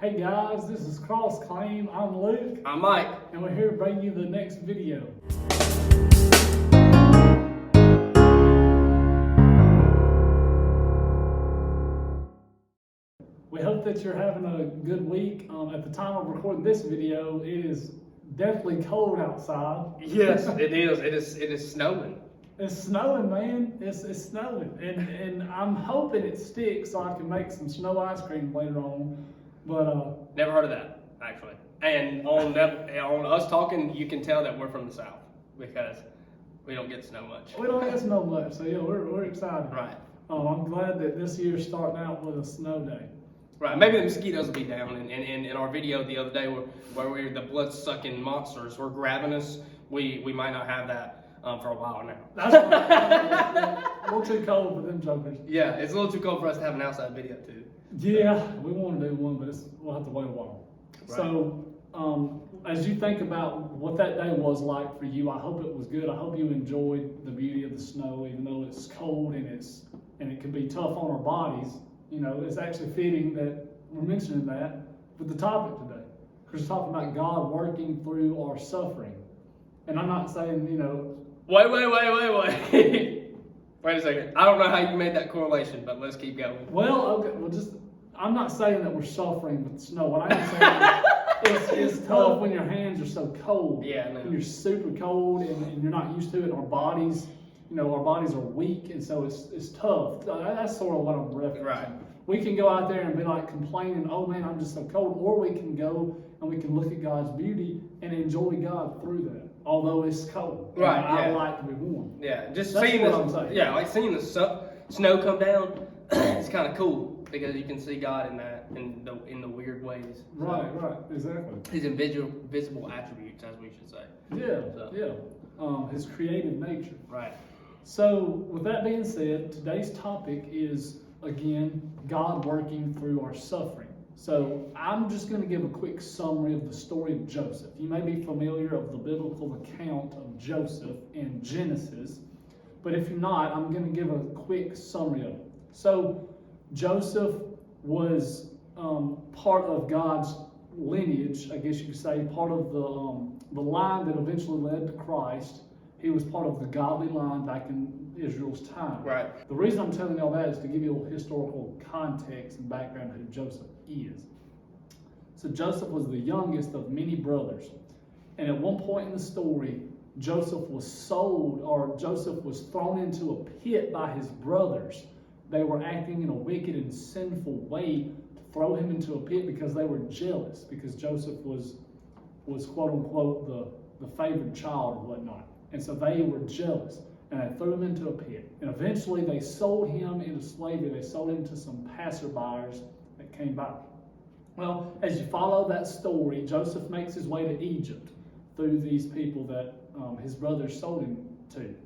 Hey guys, this is Cross Claim. I'm Luke. I'm Mike. And we're here to bring you the next video. We hope that you're having a good week. At the time of recording this video, it is definitely cold outside. Yes, it is. It is snowing. It's snowing, man. It's snowing. And I'm hoping it sticks so I can make some snow ice cream later on. But never heard of that, actually. And on us talking, you can tell that we're from the South because we don't get snow much. we don't get snow much, so yeah, we're excited. Right. I'm glad that this year's starting out with a snow day. Right. Maybe the mosquitoes will be down. And in our video the other day where we're the blood-sucking monsters were grabbing us, we might not have that for a while now. That's right. A little too cold for them jokers. Yeah, it's a little too cold for us to have an outside video too. Yeah, we want to do one, but we'll have to wait a while. Right. So, as you think about what that day was like for you, I hope it was good. I hope you enjoyed the beauty of the snow, even though it's cold and it can be tough on our bodies. You know, it's actually fitting that we're mentioning that with the topic today, because we're talking about God working through our suffering. And I'm not saying, you know. Wait. Wait a second. I don't know how you made that correlation, but let's keep going. Well, okay. I'm not saying that we're suffering with snow. What I am saying is it's tough when your hands are so cold. Yeah, I know. When you're super cold and you're not used to it. Our bodies are weak, and so it's tough. That's sort of what I'm referencing. Right. We can go out there and be like complaining, oh man, I'm just so cold. Or we can go and we can look at God's beauty and enjoy God through that. Although it's cold. Right. I like to be warm. Yeah, just That's seeing what this. I'm saying. Yeah, like seeing the snow come down. It's kind of cool because you can see God in that in the weird ways. Right, exactly. His invisible attributes, as we should say. Yeah. His creative nature. Right. So, with that being said, today's topic is again God working through our suffering. So, I'm just going to give a quick summary of the story of Joseph. You may be familiar of the biblical account of Joseph in Genesis, but if you're not, I'm going to give a quick summary of it. So, Joseph was part of God's lineage, I guess you could say, part of the line that eventually led to Christ. He was part of the godly line back in Israel's time. Right. The reason I'm telling you all that is to give you a little historical context and background of who Joseph is. So Joseph was the youngest of many brothers. And at one point in the story, Joseph was thrown into a pit by his brothers. They were acting in a wicked and sinful way to throw him into a pit because they were jealous, because Joseph was quote unquote the favored child or whatnot. And so they were jealous, and they threw him into a pit. And eventually they sold him into slavery. They sold him to some passerbyers that came by. Well, as you follow that story, Joseph makes his way to Egypt through these people that his brothers sold him to.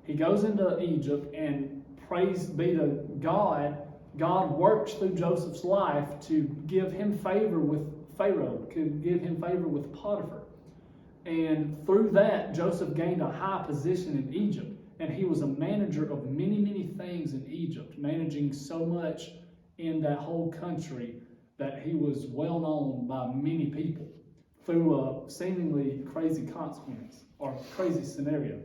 He goes into Egypt, and praise be to God, God works through Joseph's life to give him favor with Pharaoh, to give him favor with Potiphar. And through that, Joseph gained a high position in Egypt. And he was a manager of many, many things in Egypt, managing so much in that whole country that he was well known by many people through a seemingly crazy consequence or crazy scenario.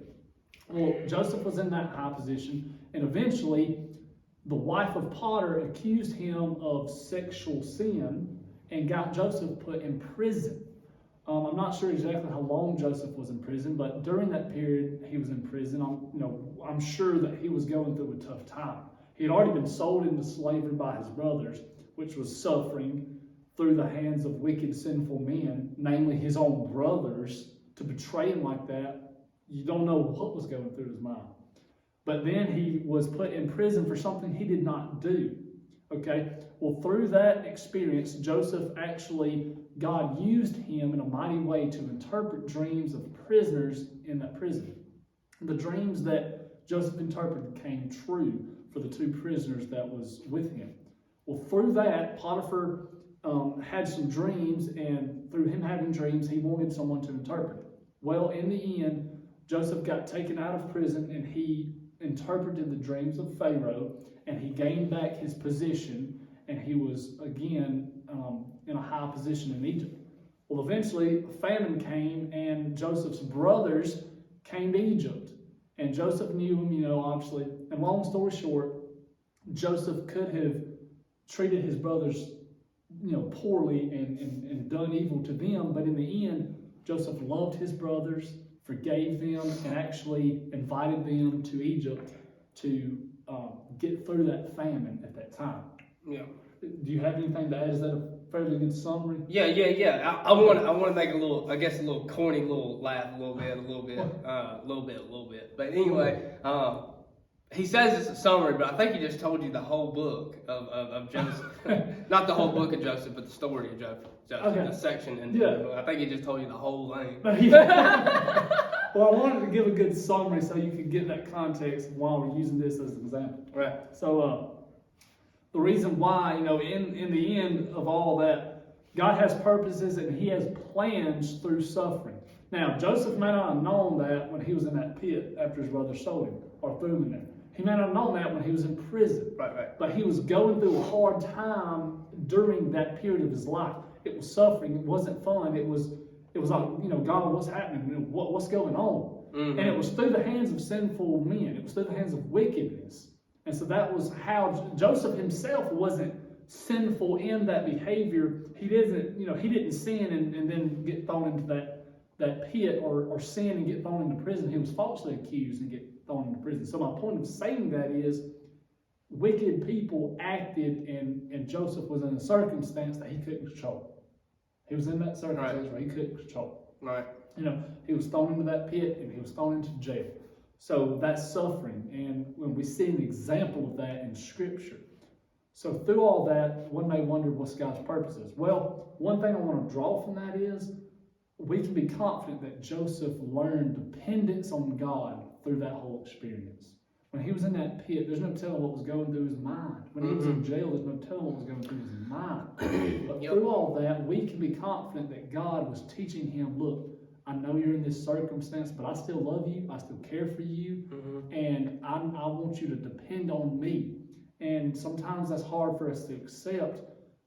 Well, Joseph was in that high position, and eventually the wife of Potiphar accused him of sexual sin and got Joseph put in prison. I'm not sure exactly how long Joseph was in prison, but during that period he was in prison. I'm sure that he was going through a tough time. He had already been sold into slavery by his brothers, which was suffering through the hands of wicked, sinful men, namely his own brothers, to betray him like that. You don't know what was going through his mind. But then he was put in prison for something he did not do. Okay? Well, through that experience, Joseph God used him in a mighty way to interpret dreams of prisoners in that prison. The dreams that Joseph interpreted came true for the two prisoners that was with him. Well, through that, Potiphar had some dreams, and through him having dreams, he wanted someone to interpret it. Well, in the end, Joseph got taken out of prison, and he interpreted the dreams of Pharaoh, and he gained back his position, and he was again in a high position in Egypt. Well, eventually, a famine came, and Joseph's brothers came to Egypt. And Joseph knew him, obviously. And long story short, Joseph could have treated his brothers, poorly and done evil to them. But in the end, Joseph loved his brothers, forgave them, and actually invited them to Egypt to get through that famine at that time. Yeah. Do you have anything to add? Is that a fairly good summary? Yeah. I want to make a little corny little laugh a little bit. But anyway, he says it's a summary, but I think he just told you the whole book of Joseph. Not the whole book of Joseph, but the story of Joseph. Okay. The section, and I think he just told you the whole thing. Well, I wanted to give a good summary so you could get that context while we're using this as an example. Right. So, the reason why, in the end of all that, God has purposes and He has plans through suffering. Now, Joseph may not have known that when he was in that pit after his brother sold him or threw him in there. He may not have known that when he was in prison. Right. But he was going through a hard time during that period of his life. It was suffering. It wasn't fun. It was like, God, what's happening? What's going on? Mm-hmm. And it was through the hands of sinful men. It was through the hands of wickedness. And so that was how Joseph himself wasn't sinful in that behavior. He didn't sin and then get thrown into that pit or sin and get thrown into prison. He was falsely accused and get thrown into prison. So my point of saying that is wicked people acted and Joseph was in a circumstance that he couldn't control. He was in that circumstance where he couldn't control. Right. He was thrown into that pit and he was thrown into jail. So that's suffering, and when we see an example of that in Scripture. So through all that, one may wonder what's God's purposes. Well, one thing I want to draw from that is we can be confident that Joseph learned dependence on God through that whole experience. When he was in that pit, there's no telling what was going through his mind. When he was in jail, there's no telling what was going through his mind. But through all that, we can be confident that God was teaching him, look, I know you're in this circumstance, but I still love you. I still care for you. And I want you to depend on me. And sometimes that's hard for us to accept,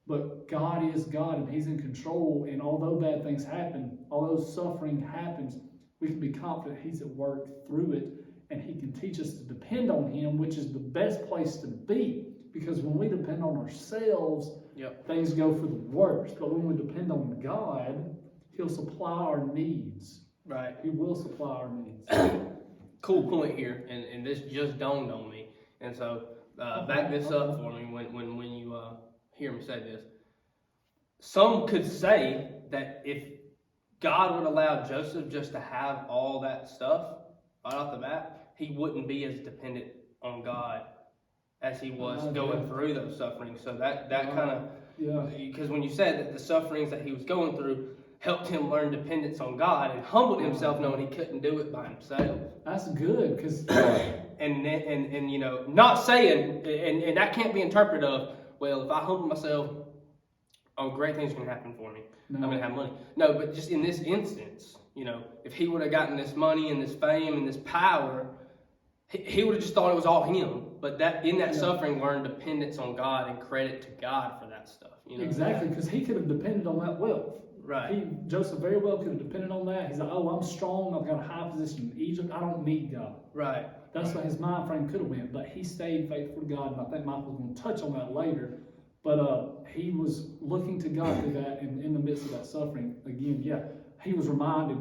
but God is God and He's in control. And although bad things happen, although suffering happens, we can be confident He's at work through it. And He can teach us to depend on Him, which is the best place to be. Because when we depend on ourselves, things go for the worst. But when we depend on God, He'll supply our needs. Right. He will supply our needs. Cool point here, and this just dawned on me. And so, back this up for me when you hear me say this. Some could say that if God would allow Joseph just to have all that stuff right off the bat, he wouldn't be as dependent on God as he was going through those sufferings. So that kind of, because when you said that the sufferings that he was going through helped him learn dependence on God and humbled himself knowing he couldn't do it by himself. That's good, because and not saying, and that can't be interpreted of, well, if I humble myself, great things can happen for me. I'm going to have money. No, but just in this instance, if he would have gotten this money and this fame and this power, he would have just thought it was all him. But in that suffering, learned dependence on God and credit to God for that stuff. Exactly, because he could have depended on that wealth. Right. Joseph very well could have depended on that. He's like, I'm strong. I've got a high position in Egypt. I don't need God. Right. That's what his mind frame could have went. But he stayed faithful to God, and I think Michael's going to touch on that later. But he was looking to God through that, and in the midst of that suffering, again, he was reminded,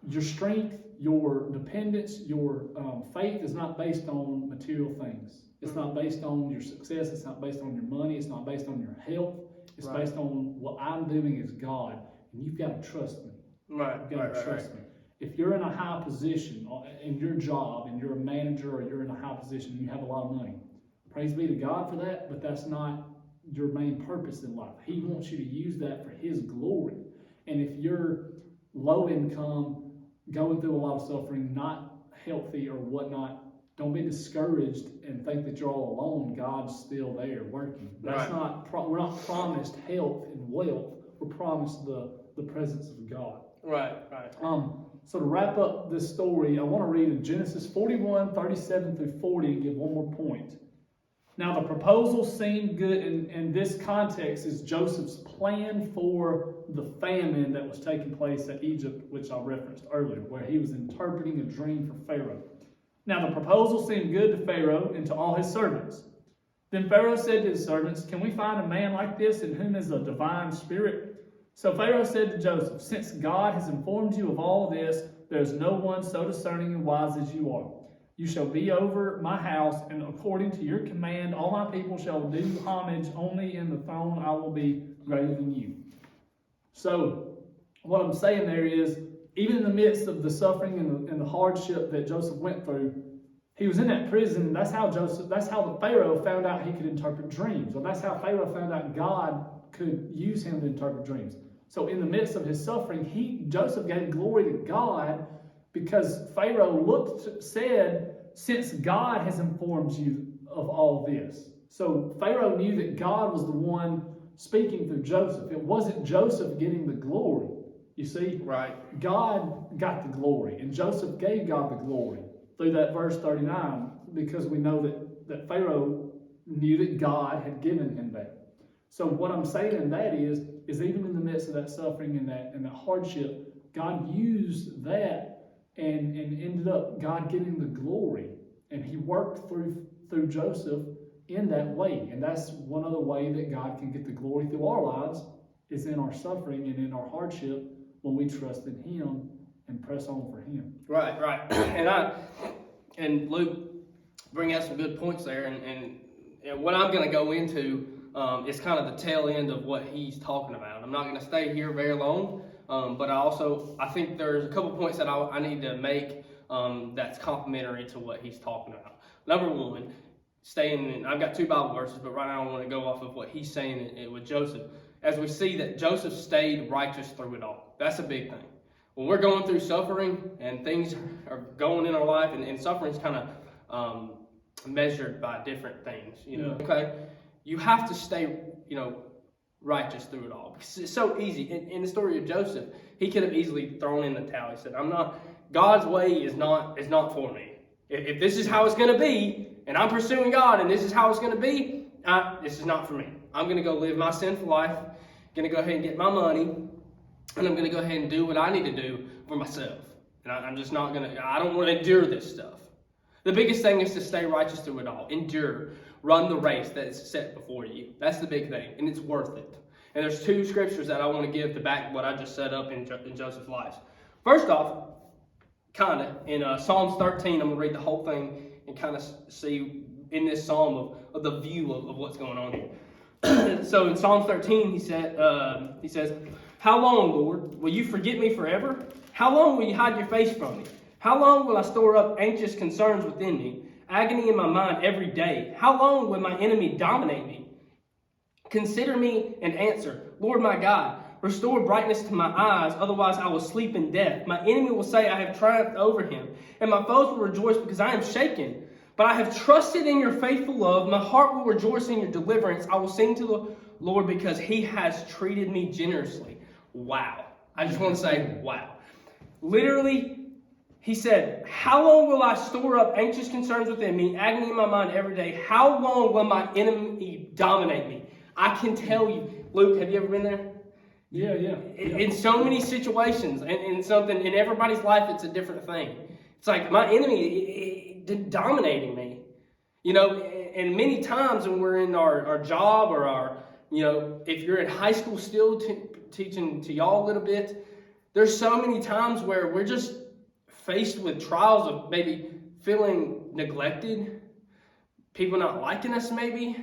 your strength, your dependence, your faith is not based on material things. It's not based on your success. It's not based on your money. It's not based on your health. It's based on what I'm doing as God. And you've got to trust me. Right. You've got to trust me. If you're in a high position in your job and you're a manager or you're in a high position and you have a lot of money, praise be to God for that, but that's not your main purpose in life. He wants you to use that for His glory. And if you're low income, going through a lot of suffering, not healthy or whatnot, don't be discouraged and think that you're all alone. God's still there working. That's we're not promised health and wealth. We're promised the presence of God. Right. So to wrap up this story, I want to read in Genesis 41, 37 through 40 and give one more point. Now the proposal seemed good, and this context is Joseph's plan for the famine that was taking place at Egypt, which I referenced earlier, where he was interpreting a dream for Pharaoh. Now the proposal seemed good to Pharaoh and to all his servants. Then Pharaoh said to his servants, "Can we find a man like this in whom is a divine spirit?" So Pharaoh said to Joseph, "Since God has informed you of all this, there is no one so discerning and wise as you are. You shall be over my house, and according to your command, all my people shall do homage. Only in the throne I will be greater than you." So, what I'm saying there is, even in the midst of the suffering and the hardship that Joseph went through, he was in that prison. And that's how the Pharaoh found out he could interpret dreams. Or that's how Pharaoh found out God could use him to interpret dreams. So, in the midst of his suffering, Joseph gave glory to God, because Pharaoh said, "Since God has informed you of all this." So Pharaoh knew that God was the one speaking through Joseph. It wasn't Joseph getting the glory. You see? Right. God got the glory, and Joseph gave God the glory through that verse 39, because we know that Pharaoh knew that God had given him that. So what I'm saying in that is even in the midst of that suffering and that hardship, God used that and ended up God getting the glory. And he worked through Joseph in that way. And that's one other way that God can get the glory through our lives, is in our suffering and in our hardship, when we trust in him and press on for him. Right. And Luke bring out some good points there. And what I'm going to go into is kind of the tail end of what he's talking about. I'm not going to stay here very long. But I think there's a couple points that I need to make that's complementary to what he's talking about. Number one, I've got 2 Bible verses, but right now I want to go off of what he's saying with Joseph. As we see that Joseph stayed righteous through it all. That's a big thing. When we're going through suffering and things are going in our life, and suffering is kind of measured by different things, okay? You have to stay, righteous through it all, because it's so easy. In the story of Joseph, he could have easily thrown in the towel. He said, God's way is not for me. If this is how it's going to be, and I'm pursuing God, and this is how it's going to be, this is not for me. I'm going to go live my sinful life, going to go ahead and get my money, and I'm going to go ahead and do what I need to do for myself. And I'm just not going to, I don't want to endure this stuff. The biggest thing is to stay righteous through it all. Endure. Run the race that is set before you. That's the big thing, and it's worth it. And there's 2 scriptures that I want to give to back what I just set up in Joseph's life. First off, in Psalms 13, I'm going to read the whole thing and kind of see in this psalm of the view of what's going on here. So in Psalms 13, he says, "How long, Lord, will you forget me forever? How long will you hide your face from me? How long will I store up anxious concerns within me? Agony in my mind every day. How long will my enemy dominate me? Consider me and answer, Lord my God. Restore brightness to my eyes, otherwise I will sleep in death. My enemy will say, I have triumphed over him, and my foes will rejoice because I am shaken. But I have trusted in your faithful love. My heart will rejoice in your deliverance. I will sing to the Lord because he has treated me generously." Wow. I just want to say, wow. Literally, he said, "How long will I store up anxious concerns within me, agony in my mind every day? How long will my enemy dominate me?" I can tell you. Luke, have you ever been there? Yeah. In so many situations, and in everybody's life, it's a different thing. It's like my enemy dominating me. And many times when we're in our job or if you're in high school still teaching to y'all a little bit, there's so many times where we're just faced with trials of maybe feeling neglected, people not liking us maybe,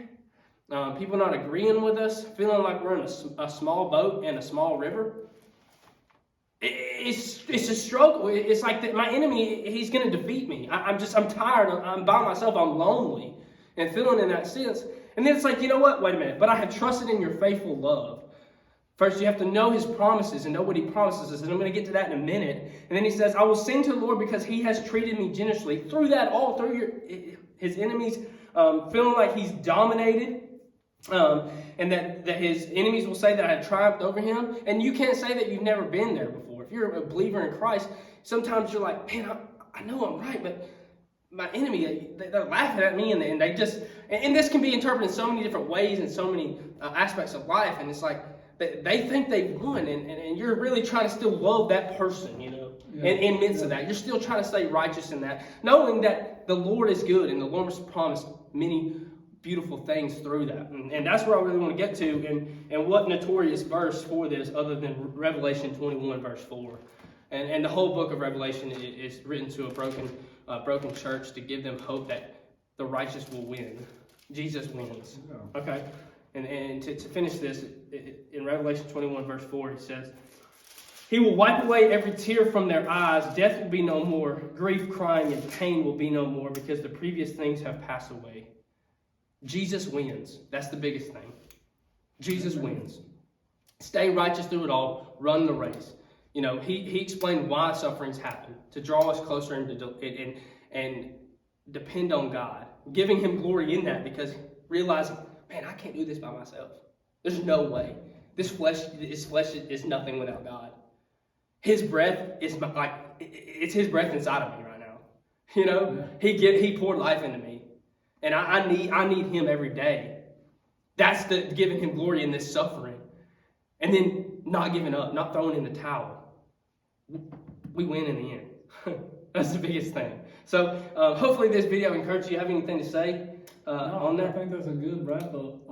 people not agreeing with us, feeling like we're in a small boat in a small river. It's a struggle. It's like that my enemy, he's going to defeat me. I'm tired. I'm by myself. I'm lonely and feeling in that sense. And then it's like, you know what? Wait a minute. But I have trusted in your faithful love. First, you have to know his promises and know what he promises us. And I'm going to get to that in a minute. And then he says, "I will sing to the Lord because he has treated me generously." Through that all, through his enemies, feeling like he's dominated. And that his enemies will say that I have triumphed over him. And you can't say that you've never been there before. If you're a believer in Christ, sometimes you're like, man, I know I'm right, but my enemy, they're laughing at me and they just, and this can be interpreted in so many different ways and so many aspects of life. And it's like they think they've won, and you're really trying to still love that person, you know, in midst of that. You're still trying to stay righteous in that, knowing that the Lord is good and the Lord has promised many beautiful things through that. And that's where I really want to get to. And what notorious verse for this other than Revelation 21 verse 4. And the whole book of Revelation is written to a broken church to give them hope that the righteous will win. Jesus wins. Okay? And to finish this, in Revelation 21 verse 4, it says, He will wipe away every tear from their eyes. Death will be no more. Grief, crying, and pain will be no more because the previous things have passed away. Jesus wins. That's the biggest thing. Jesus wins. Stay righteous through it all. Run the race. You know, he explained why sufferings happen, to draw us closer and depend on God, giving him glory in that, because realizing, man, I can't do this by myself. There's no way. This flesh is nothing without God. His breath is it's his breath inside of me right now. You know, he poured life into me, and I need him every day. That's the giving him glory in this suffering, and then not giving up, not throwing in the towel. We win in the end. That's the biggest thing. So hopefully this video encouraged you. Have anything to say on that? I think that's a good wrap up.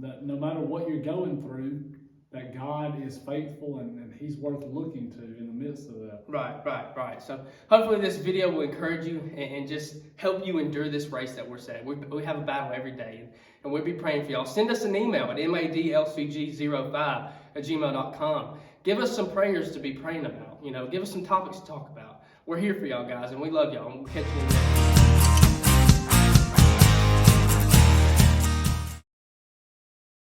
That no matter what you're going through, that God is faithful and he's worth looking to in the midst of that. Right. So hopefully this video will encourage you and just help you endure this race that we're set. We have a battle every day, and we'll be praying for y'all. Send us an email at madlcg05@gmail.com. Give us some prayers to be praying about. You know, give us some topics to talk about. We're here for y'all guys, and we love y'all. And we'll catch you in the next one.